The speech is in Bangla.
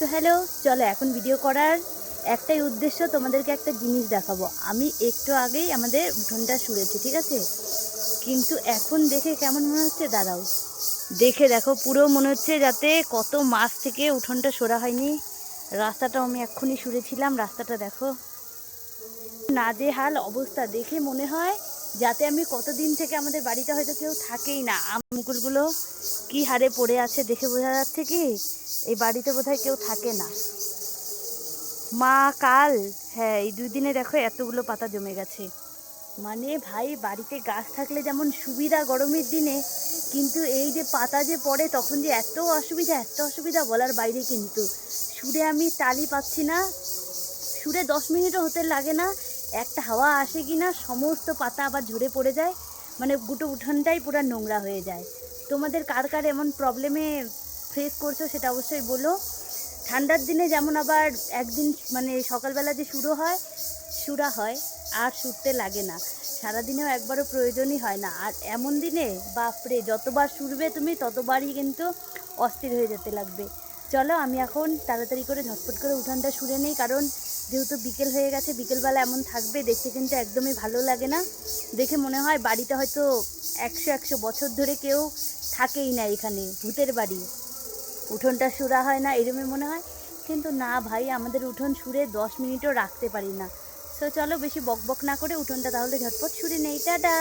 তো হ্যালো, চলো এখন ভিডিও করার একটাই উদ্দেশ্য, তোমাদেরকে একটা জিনিস দেখাবো। আমি একটু আগেই আমাদের উঠোনটা সুড়েছি, ঠিক আছে? কিন্তু এখন দেখে কেমন মনে হচ্ছে দাঁড়াও, দেখে দেখো, পুরো মনে হচ্ছে যাতে কত মাস থেকে উঠোনটা সরা হয়নি। রাস্তাটাও আমি এক্ষুনি সুড়েছিলাম, রাস্তাটা দেখো নাজেহাল অবস্থা। দেখে মনে হয় যাতে আমি কতদিন থেকে আমাদের বাড়িতে হয়তো কেউ থাকেই না। আমগুলো কি হারে পড়ে আছে দেখে বোঝা যাচ্ছে কি এই বাড়িতে বোধহয় কেউ থাকে না। মা কাল, হ্যাঁ এই 2 দিনে দেখো এতগুলো পাতা জমে গেছে। মানে ভাই, বাড়িতে গাছ থাকলে যেমন সুবিধা গরমের দিনে, কিন্তু এই যে পাতা যে পড়ে তখন যে এত অসুবিধা, এত অসুবিধা বলার বাইরে। কিন্তু সুরে আমি টালি পাচ্ছি না, সুরে 10 মিনিটও হতে লাগে না, একটা হাওয়া আসে কি না সমস্ত পাতা আবার ঝরে পড়ে যায়। মানে গোটা উঠানটাই পুরো নোংরা হয়ে যায়। তোমাদের কার কার এমন প্রবলেমে ফেস করছো সেটা অবশ্যই বলো। ঠান্ডার দিনে যেমন আবার একদিন মানে সকালবেলা যে সুরা হয় আর শুতে লাগে না, সারাদিনেও একবারও প্রয়োজনই হয় না। আর এমন দিনে বাপরে, যতবার শুরবে তুমি ততবারই কিন্তু অস্থির হয়ে যেতে লাগবে। চলো আমি এখন তাড়াতাড়ি করে ঝটপট করে উঠানটা সুরে নেই, কারণ যেহেতু বিকেল হয়ে গেছে, বিকেলবেলা এমন থাকবে দেখতে কিন্তু একদমই ভালো লাগে না। দেখে মনে হয় বাড়িতে হয়তো 100 বছর ধরে কেউ থাকেই না, এখানে ভূতের বাড়ি। উঠোনটা সুরা হয় না এরমই মনে হয়, কিন্তু না ভাই, আমাদের উঠোন সুরে 10 মিনিটও রাখতে পারি না। তো চলো বেশি বকবক না করে উঠোনটা তাহলে ঝটপট সুরে নেই। টাটা।